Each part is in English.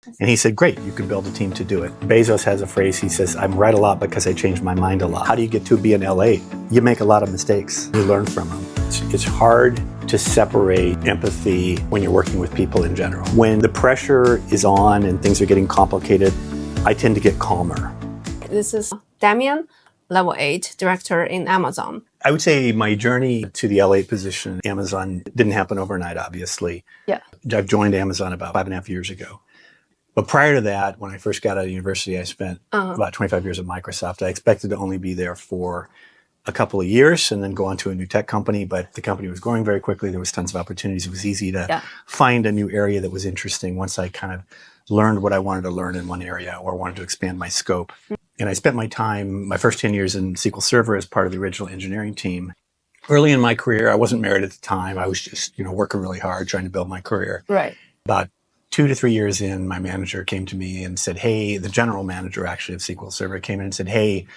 And he said, great, you can build a team to do it. Bezos has a phrase, he says, I'm right a lot because I changed my mind a lot. How do you get to be in LA? You make a lot of mistakes. You learn from them. It's hard to separate empathy when you're working with people in general. When the pressure is on and things are getting complicated, I tend to get calmer. This is Damien, level 8 director in Amazon. I would say my journey to the LA position, Amazon, didn't happen overnight, obviously. Yeah. I've joined Amazon about 5.5 years ago. But prior to that, when I first got out of university, I spent about 25 years at Microsoft. I expected to only be there for a couple of years and then go on to a new tech company. But the company was growing very quickly. There was tons of opportunities. It was easy to find a new area that was interesting once I kind of learned what I wanted to learn in one area or wanted to expand my scope. And I spent my first 10 years in SQL Server as part of the original engineering team. Early in my career, I wasn't married at the time. I was just, working really hard, trying to build my career. Right. About 2 to 3 years in, my manager came to me and said, hey, the general manager actually of SQL Server came in and said, hey,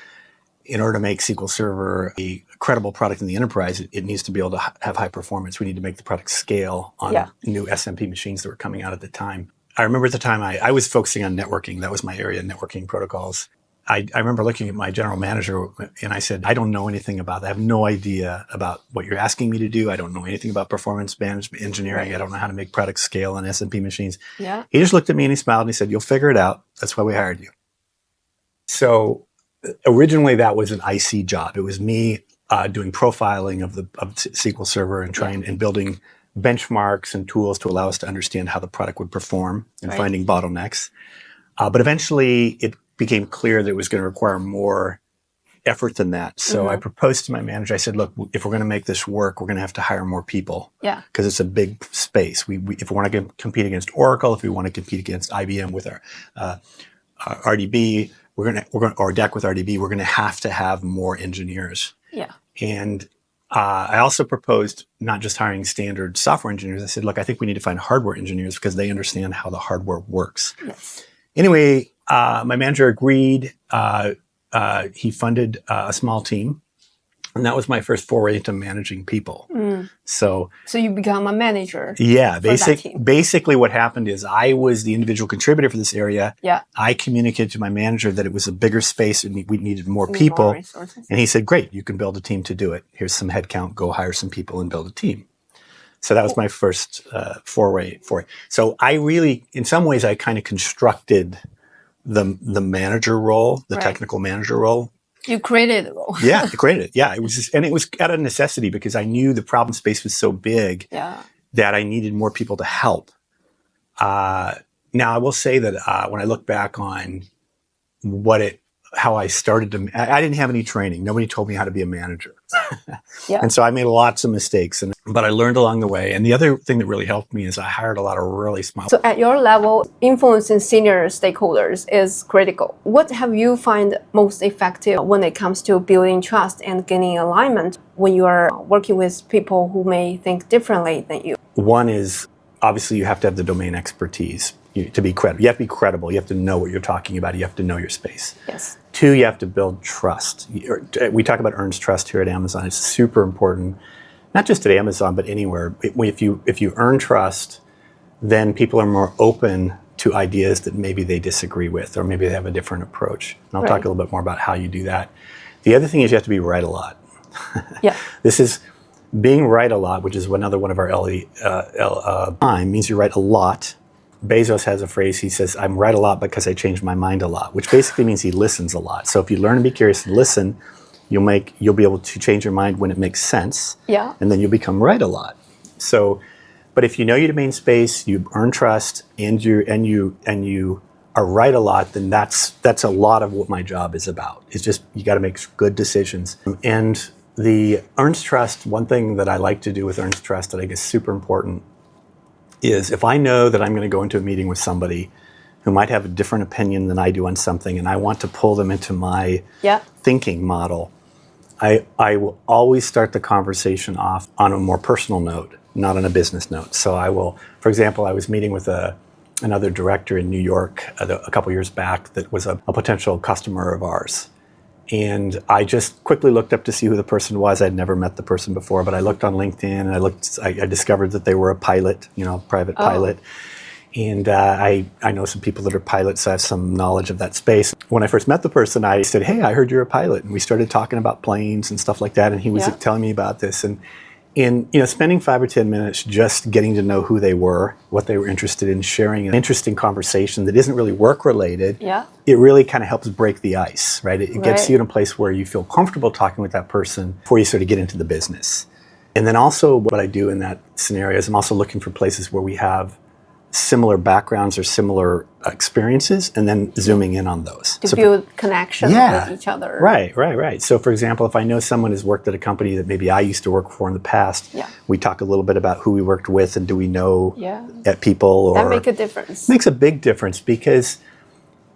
in order to make SQL Server a credible product in the enterprise, it needs to be able to have high performance. We need to make the product scale on new SMP machines that were coming out at the time. I remember at the time I was focusing on networking. That was my area, networking protocols. I remember looking at my general manager and I said, I don't know anything about that. I have no idea about what you're asking me to do. I don't know anything about performance management engineering. Right. I don't know how to make products scale on SMP machines. Yeah. He just looked at me and he smiled and he said, you'll figure it out. That's why we hired you. So originally that was an IC job. It was me doing profiling of SQL Server and trying and building benchmarks and tools to allow us to understand how the product would perform and finding bottlenecks. But eventually it became clear that it was going to require more effort than that. So I proposed to my manager, I said, look, if we're going to make this work, we're going to have to hire more people. Yeah. Because it's a big space. If we want to compete against Oracle, if we want to compete against IBM with our RDB, or DEC with RDB, we're going to have more engineers. Yeah. And I also proposed not just hiring standard software engineers. I said, look, I think we need to find hardware engineers because they understand how the hardware works. Yes. Anyway, my manager agreed. He funded a small team. And that was my first foray into managing people. So you become a manager. Yeah. Basically what happened is I was the individual contributor for this area. Yeah. I communicated to my manager that it was a bigger space and we needed more people. More resources. And he said, great, you can build a team to do it. Here's some headcount. Go hire some people and build a team. So that was my first foray for it. So I really, in some ways, I kind of constructed the manager role, the technical manager role. You created the role. Yeah, I created it. Yeah, it was just, and it was out of necessity because I knew the problem space was so big that I needed more people to help. Now, I will say that when I look back on how I started I didn't have any training. Nobody told me how to be a manager. And so I made lots of mistakes, but I learned along the way. And the other thing that really helped me is I hired a lot of really smart. So at your level, influencing senior stakeholders is critical. What have you find most effective when it comes to building trust and gaining alignment when you are working with people who may think differently than you? One is, obviously, you have to have the domain expertise to be credible. You have to be credible. You have to know what you're talking about. You have to know your space. Yes. 2, you have to build trust. We talk about earns trust here at Amazon. It's super important, not just at Amazon, but anywhere. If you earn trust, then people are more open to ideas that maybe they disagree with, or maybe they have a different approach. And I'll talk a little bit more about how you do that. The other thing is you have to be right a lot. Yeah. This is being right a lot, which is another one of our means you write a lot. Bezos has a phrase, he says, I'm right a lot because I changed my mind a lot, which basically means he listens a lot. So if you learn to be curious and listen, you'll be able to change your mind when it makes sense. Yeah. And then you'll become right a lot. So, but if you know your domain space, you earn trust, and you are right a lot, then that's a lot of what my job is about. It's just, you got to make good decisions. And the earns trust, one thing that I like to do with earns trust that I think is super important is if I know that I'm going to go into a meeting with somebody who might have a different opinion than I do on something, and I want to pull them into my thinking model, I will always start the conversation off on a more personal note, not on a business note. So I will, for example, I was meeting with another director in New York a couple years back that was a potential customer of ours. And I just quickly looked up to see who the person was. I'd never met the person before, but I looked on LinkedIn and I discovered that they were a pilot, private pilot. And I know some people that are pilots, so I have some knowledge of that space. When I first met the person, I said, hey, I heard you're a pilot. And we started talking about planes and stuff like that. And he was telling me about this. And spending 5 or 10 minutes just getting to know who they were, what they were interested in, sharing an interesting conversation that isn't really work related, it really kind of helps break the ice, right? It gets you in a place where you feel comfortable talking with that person before you sort of get into the business. And then also what I do in that scenario is I'm also looking for places where we have similar backgrounds or similar experiences, and then zooming in on those. To build connection with each other. Right. So for example, if I know someone has worked at a company that maybe I used to work for in the past, we talk a little bit about who we worked with and do we know at people. Or that makes a difference. Makes a big difference because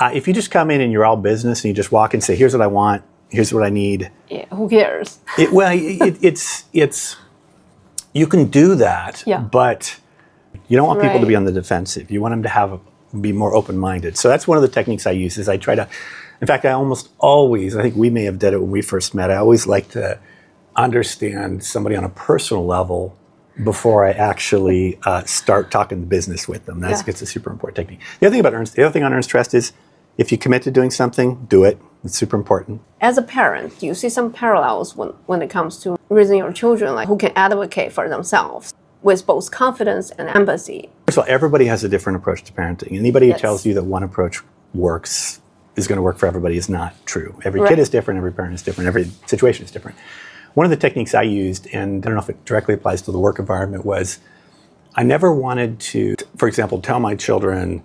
if you just come in and you're all business and you just walk and say, here's what I want, here's what I need. Yeah, who cares? It's you can do that, but you don't want people to be on the defensive. You want them to be more open-minded. So that's one of the techniques I use is I try to, in fact, I almost always, I think we may have did it when we first met, I always like to understand somebody on a personal level before I actually start talking business with them. That's a super important technique. The other thing on earned trust is if you commit to doing something, do it. It's super important. As a parent, do you see some parallels when it comes to raising your children, like who can advocate for themselves with both confidence and empathy? First of all, everybody has a different approach to parenting. Anybody who tells you that one approach works is going to work for everybody is not true. Every kid is different, every parent is different, every situation is different. One of the techniques I used, and I don't know if it directly applies to the work environment, was I never wanted to, for example, tell my children,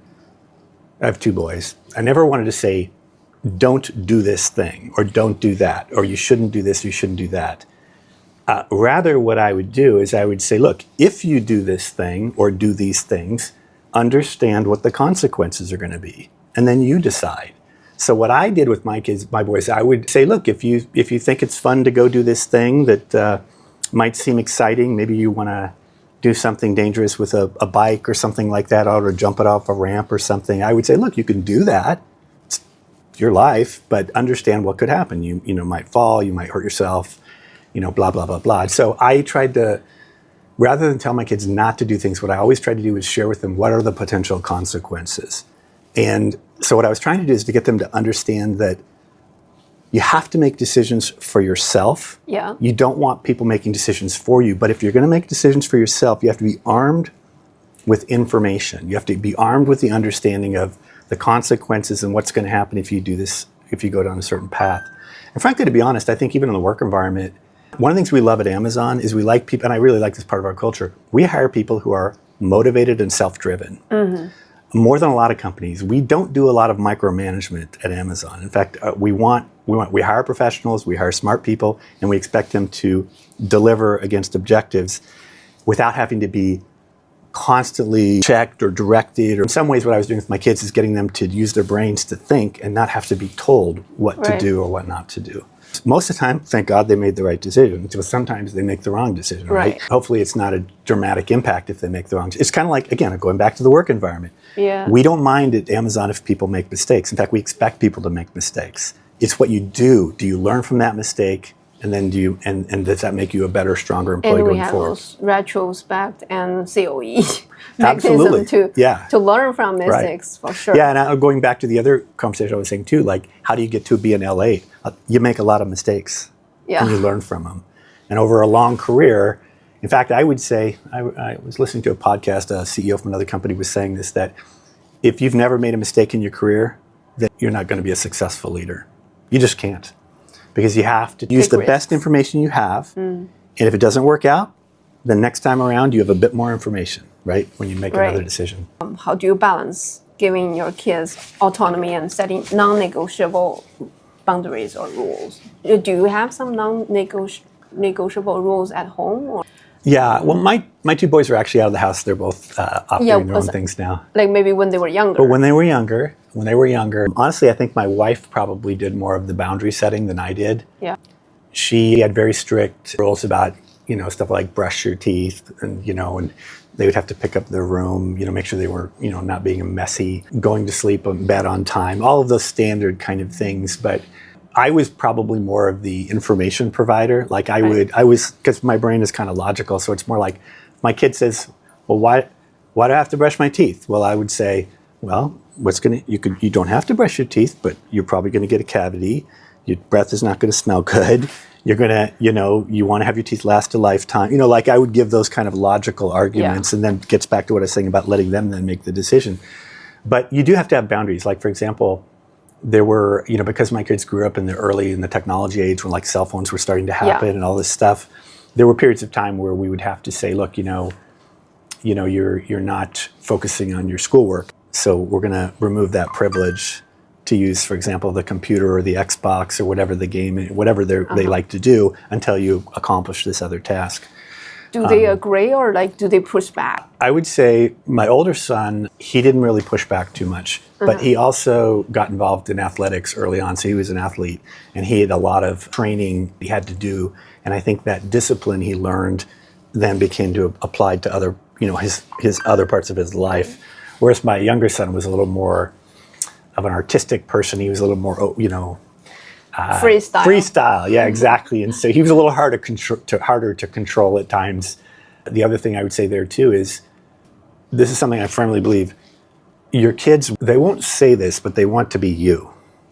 I have 2 boys, I never wanted to say, don't do this thing, or don't do that, or you shouldn't do this, you shouldn't do that. Rather, what I would do is I would say, look, if you do this thing or do these things, understand what the consequences are going to be, and then you decide. So what I did with my boys, I would say, look, if you think it's fun to go do this thing that might seem exciting, maybe you want to do something dangerous with a bike or something like that, or jump it off a ramp or something, I would say, look, you can do that. It's your life, but understand what could happen. You might fall, you might hurt yourself, blah, blah, blah, blah. So I tried to, rather than tell my kids not to do things, what I always tried to do is share with them what are the potential consequences. And so what I was trying to do is to get them to understand that you have to make decisions for yourself. Yeah. You don't want people making decisions for you. But if you're going to make decisions for yourself, you have to be armed with information. You have to be armed with the understanding of the consequences and what's going to happen if you do this, if you go down a certain path. And frankly, to be honest, I think even in the work environment, one of the things we love at Amazon is we like people, and I really like this part of our culture, we hire people who are motivated and self-driven. Mm-hmm. More than a lot of companies. We don't do a lot of micromanagement at Amazon. In fact, we hire professionals, we hire smart people, and we expect them to deliver against objectives without having to be constantly checked or directed. Or in some ways, what I was doing with my kids is getting them to use their brains to think and not have to be told what to do or what not to do. Most of the time, thank God they made the right decision. But sometimes they make the wrong decision, right? Hopefully it's not a dramatic impact if they make the wrong decision. It's kind of like, again, going back to the work environment. Yeah. We don't mind at Amazon if people make mistakes. In fact, we expect people to make mistakes. It's what you do. Do you learn from that mistake? And then and does that make you a better, stronger employee going forward? And we have those retrospect and COE Absolutely. mechanism to learn from mistakes, for sure. Yeah, and going back to the other conversation I was saying too, like how do you get to be an L8? You make a lot of mistakes and you learn from them. And over a long career, in fact, I would say, I was listening to a podcast, a CEO from another company was saying this, that if you've never made a mistake in your career, then you're not going to be a successful leader. You just can't. Because you have to use the best information you have. And if it doesn't work out, then next time around you have a bit more information, right? When you make another decision. How do you balance giving your kids autonomy and setting non-negotiable boundaries or rules? Do you have some non-negotiable rules at home? Or? Yeah, well, my 2 boys are actually out of the house. They're both operating their own things now. Like maybe when they were younger. But when they were younger, honestly, I think my wife probably did more of the boundary setting than I did. Yeah. She had very strict rules about, stuff like brush your teeth and they would have to pick up their room, make sure they were, not being messy, going to sleep in bed on time, all of those standard kind of things. But I was probably more of the information provider. Like I was, because my brain is kind of logical. So it's more like my kid says, well, why do I have to brush my teeth? Well, I would say, well, you don't have to brush your teeth, but you're probably going to get a cavity. Your breath is not going to smell good. You're going to, you want to have your teeth last a lifetime. Like I would give those kind of logical arguments, and then it gets back to what I was saying about letting them then make the decision. But you do have to have boundaries. Like, for example, there were, because my kids grew up in the technology age when like cell phones were starting to happen and all this stuff, there were periods of time where we would have to say, look, you're not focusing on your schoolwork. So we're going to remove that privilege to use, for example, the computer or the Xbox or whatever the game, whatever they like to do until you accomplish this other task. Do they agree, or like do they push back? I would say my older son, he didn't really push back too much, but he also got involved in athletics early on. So he was an athlete, and he had a lot of training he had to do. And I think that discipline he learned then became to apply to other, his other parts of his life. Whereas my younger son was a little more of an artistic person. He was a little more, freestyle. Freestyle, yeah, exactly. And so he was a little harder to control at times. The other thing I would say there too is, this is something I firmly believe, your kids, they won't say this, but they want to be you.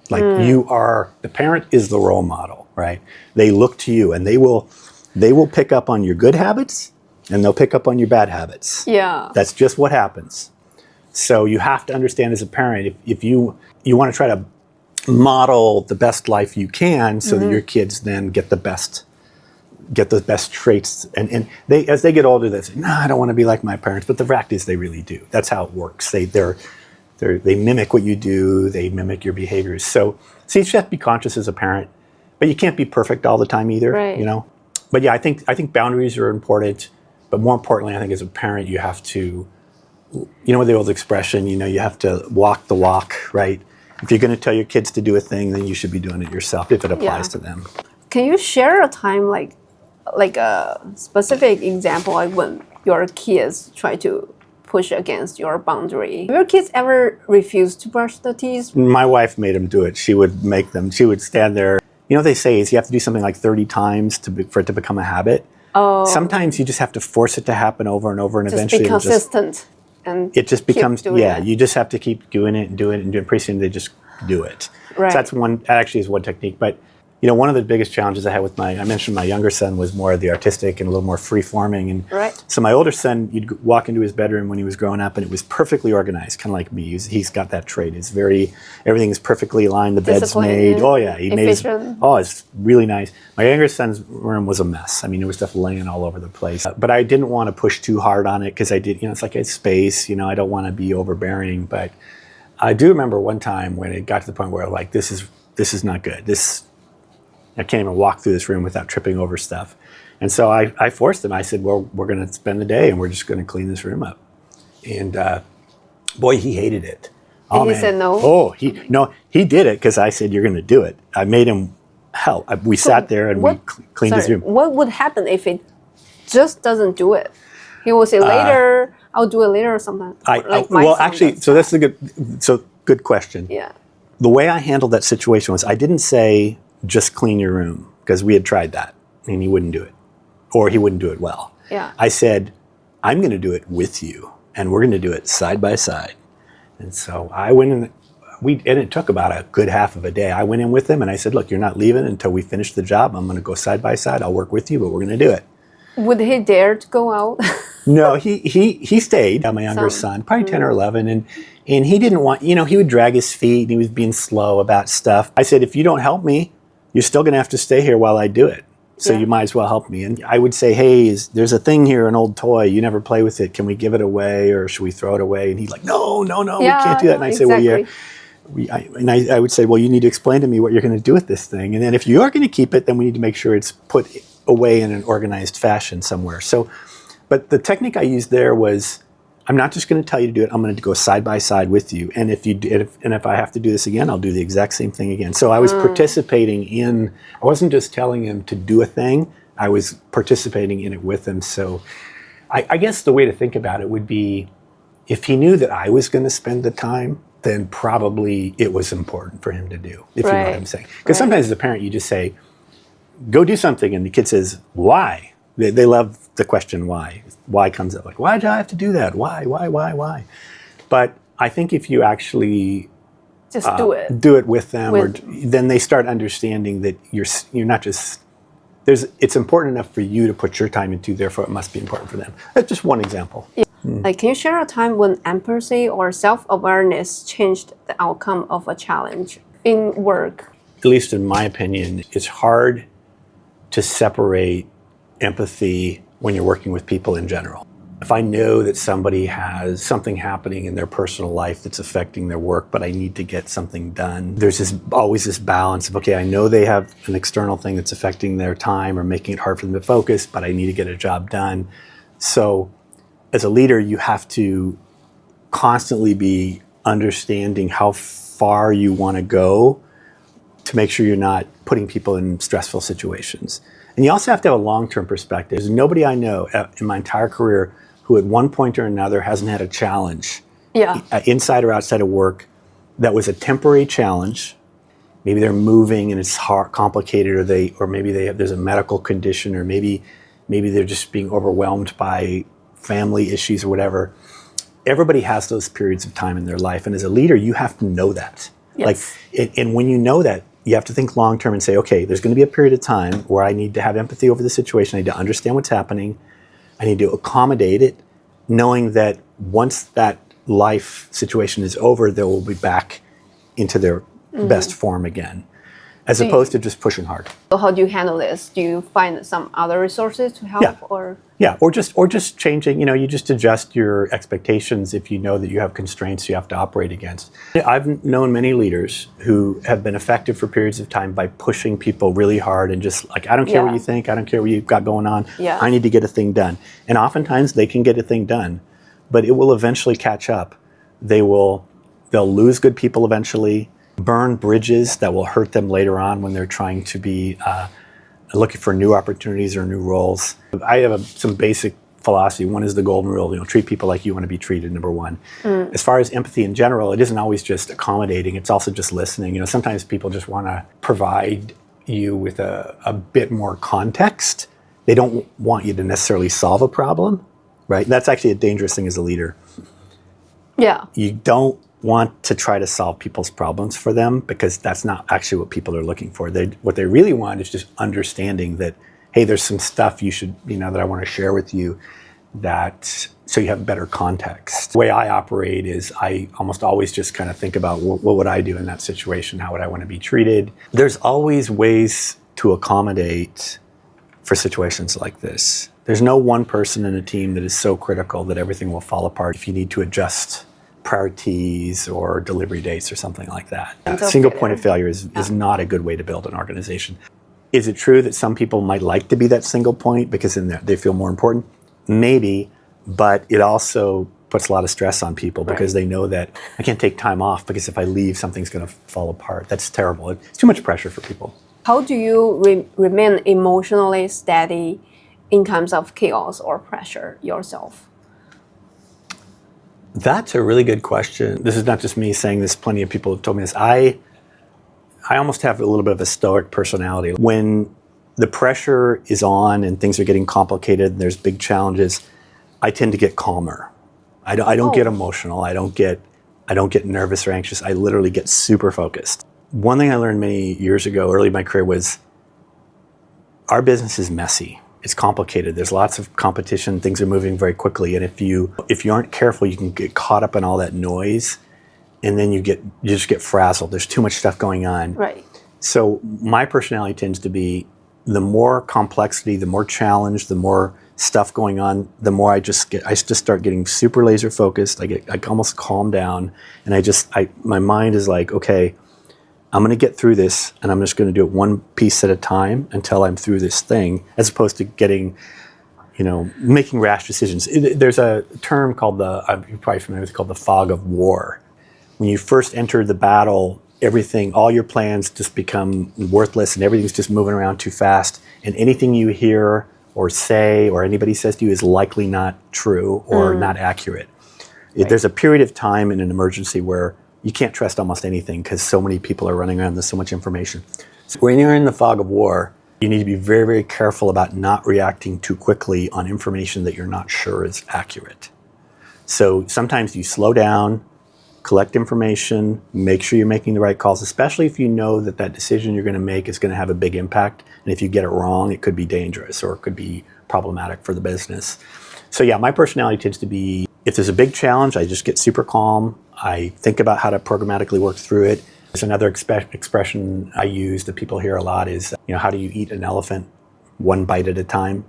Like the parent is the role model, right? They look to you, and they will pick up on your good habits, and they'll pick up on your bad habits. Yeah. That's just what happens. So you have to understand as a parent, if you want to try to model the best life you can so that your kids then get the best traits. And they, as they get older, they say, no, I don't want to be like my parents. But the fact is they really do. That's how it works. They mimic what you do. They mimic your behaviors. So you just have to be conscious as a parent, but you can't be perfect all the time either, right. But yeah, I think boundaries are important, but more importantly, I think as a parent, you have to, the old expression, you have to walk the walk, right? If you're going to tell your kids to do a thing, then you should be doing it yourself if it applies to them. Can you share a time like a specific example, like when your kids try to push against your boundary? Have your kids ever refused to brush their teeth? My wife made them do it. She would make them. She would stand there. What they say is you have to do something like 30 times for it to become a habit. Oh. Sometimes you just have to force it to happen over and over, and eventually be consistent. And it just becomes, it. You just have to keep doing it and doing it and doing it. Pretty soon they just do it. Right. So that actually is one technique. But, one of the biggest challenges I had with I mentioned my younger son was more of the artistic and a little more free-forming. And so my older son, you'd walk into his bedroom when he was growing up, and it was perfectly organized, kind of like me. He's got that trait. It's everything's perfectly aligned. The bed's made. Oh, yeah. It's really nice. My younger son's room was a mess. There was stuff laying all over the place. But I didn't want to push too hard on it because I did, it's like it's space. I don't want to be overbearing. But I do remember one time when it got to the point where like, this is not good. I can't even walk through this room without tripping over stuff. And so I forced him. I said, well, we're going to spend the day and we're just going to clean this room up. And boy, he hated it. And he said no? Oh, he did it because I said, you're going to do it. I made him help. We sat there and we cleaned his room. What would happen if it just doesn't do it? He will say later, I'll do it later or something. So that's good question. Yeah. The way I handled that situation was I didn't say, just clean your room, because we had tried that and he wouldn't do it, or he wouldn't do it well. Yeah. I said, I'm going to do it with you, and we're going to do it side by side. And so I went in, and it took about a good half of a day. I went in with him and I said, look, you're not leaving until we finish the job. I'm going to go side by side. I'll work with you, but we're going to do it. Would he dare to go out? No, he stayed. My younger son, probably 10 or 11, and he didn't want, he would drag his feet and he was being slow about stuff. I said, if you don't help me, you're still going to have to stay here while I do it. So you might as well help me. And I would say, hey, there's a thing here, an old toy. You never play with it. Can we give it away, or should we throw it away? And he's like, no, we can't do that. And I say, well, I would say, well, you need to explain to me what you're going to do with this thing. And then if you are going to keep it, then we need to make sure it's put away in an organized fashion somewhere. So, but the technique I used there was, I'm not just going to tell you to do it. I'm going to go side by side with you. And if I have to do this again, I'll do the exact same thing again. So I was participating I wasn't just telling him to do a thing. I was participating in it with him. So I guess the way to think about it would be, if he knew that I was going to spend the time, then probably it was important for him to do, if you know what I'm saying. Because sometimes as a parent, you just say, go do something. And the kid says, why? They love the question why. Why comes up, like, why do I have to do that? Why? But I think if you actually just do it with them, then they start understanding that you're not just, it's important enough for you to put your time into, therefore it must be important for them. That's just one example. Yeah. Like, can you share a time when empathy or self-awareness changed the outcome of a challenge in work? At least in my opinion, it's hard to separate empathy when you're working with people in general. If I know that somebody has something happening in their personal life that's affecting their work, but I need to get something done, there's always this balance of, okay, I know they have an external thing that's affecting their time or making it hard for them to focus, but I need to get a job done. So as a leader, you have to constantly be understanding how far you want to go to make sure you're not putting people in stressful situations. And you also have to have a long-term perspective. There's nobody I know in my entire career who at one point or another hasn't had a challenge, inside or outside of work, that was a temporary challenge. Maybe they're moving and it's hard, complicated, or maybe there's a medical condition, or maybe they're just being overwhelmed by family issues or whatever. Everybody has those periods of time in their life, and as a leader, you have to know that. Yes. And when you know that, you have to think long term and say, okay, there's going to be a period of time where I need to have empathy over the situation. I need to understand what's happening. I need to accommodate it, knowing that once that life situation is over, they will be back into their best form again, as opposed to just pushing hard. So how do you handle this? Do you find some other resources to help? Or just changing, you just adjust your expectations if you know that you have constraints you have to operate against. I've known many leaders who have been effective for periods of time by pushing people really hard and just like, I don't care what you think, I don't care what you've got going on, I need to get a thing done. And oftentimes they can get a thing done, but it will eventually catch up. They'll lose good people eventually, burn bridges that will hurt them later on when they're trying to be looking for new opportunities or new roles. I have some basic philosophy. One is the golden rule, treat people like you want to be treated, number one. As far as empathy in general, it isn't always just accommodating, it's also just listening. Sometimes people just want to provide you with a bit more context. They don't want you to necessarily solve a problem, right? That's actually a dangerous thing as a leader. Yeah. You don't want to try to solve people's problems for them, because that's not actually what people are looking for. What they really want is just understanding that, hey, there's some stuff you should, that I want to share with you, so you have better context. The way I operate is I almost always just kind of think about what would I do in that situation? How would I want to be treated? There's always ways to accommodate for situations like this. There's no one person in a team that is so critical that everything will fall apart if you need to adjust priorities or delivery dates or something like that. Single point of failure is not a good way to build an organization. Is it true that some people might like to be that single point because they feel more important? Maybe, but it also puts a lot of stress on people because they know that I can't take time off because if I leave, something's going to fall apart. That's terrible. It's too much pressure for people. How do you remain emotionally steady in times of chaos or pressure yourself? That's a really good question. This is not just me saying this. Plenty of people have told me this. I almost have a little bit of a stoic personality. When the pressure is on and things are getting complicated and there's big challenges, I tend to get calmer. I don't get emotional. I don't get nervous or anxious. I literally get super focused. One thing I learned many years ago, early in my career, was our business is messy. It's complicated. There's lots of competition. Things are moving very quickly. And if you aren't careful, you can get caught up in all that noise, and then you just get frazzled. There's too much stuff going on. Right. So my personality tends to be, the more complexity, the more challenge, the more stuff going on, the more I just start getting super laser focused. I almost calm down, and my mind is like, okay, I'm going to get through this, and I'm just going to do it one piece at a time until I'm through this thing, as opposed to making rash decisions. There's a term called you're probably familiar with, called the fog of war. When you first enter the battle, all your plans just become worthless, and everything's just moving around too fast, and anything you hear or say or anybody says to you is likely not true or not accurate. Right. There's a period of time in an emergency where you can't trust almost anything because so many people are running around, there's so much information. So when you're in the fog of war, You need to be very, very careful about not reacting too quickly on information that you're not sure is accurate. So sometimes you slow down, collect information, make sure you're making the right calls, especially if you know that that decision you're going to make is going to have a big impact. And if you get it wrong, it could be dangerous or it could be problematic for the business. So yeah, my personality tends to be, if there's a big challenge, I just get super calm. I think about how to programmatically work through it. There's another expression I use that people hear a lot is, how do you eat an elephant? One bite at a time.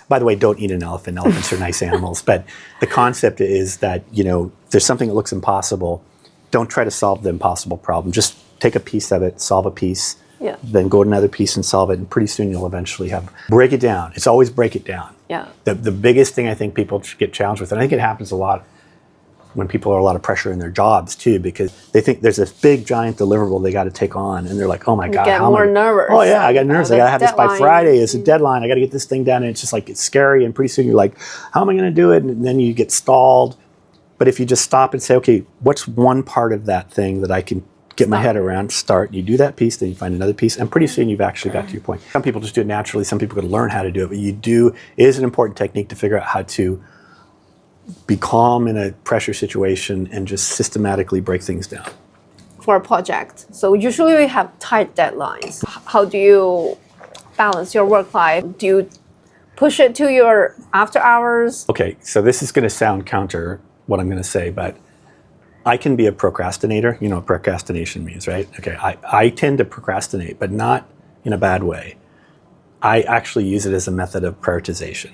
By the way, don't eat an elephant. Elephants are nice animals. But the concept is that, there's something that looks impossible. Don't try to solve the impossible problem. Just take a piece of it, solve a piece, then go to another piece and solve it. And pretty soon you'll eventually break it down. It's always break it down. Yeah. The biggest thing I think people get challenged with, and I think it happens a lot when people are a lot of pressure in their jobs too, because they think there's this big giant deliverable they got to take on, and they're like, "Oh my God, get more nervous." Oh yeah, I got nervous. I got to have this by Friday. It's a deadline. I got to get this thing done, and it's just like it's scary. And pretty soon you're like, "How am I going to do it?" And then you get stalled. But if you just stop and say, "Okay, what's one part of that thing that I can get my head around?" Start. You do that piece, then you find another piece, and pretty soon you've actually got to your point. Some people just do it naturally. Some people can learn how to do it, but it is an important technique to figure out how to be calm in a pressure situation and just systematically break things down. For a project, so usually we have tight deadlines. How do you balance your work life? Do you push it to your after hours? Okay, so this is going to sound counter what I'm going to say, but I can be a procrastinator. You know what procrastination means, right? Okay, I tend to procrastinate, but not in a bad way. I actually use it as a method of prioritization.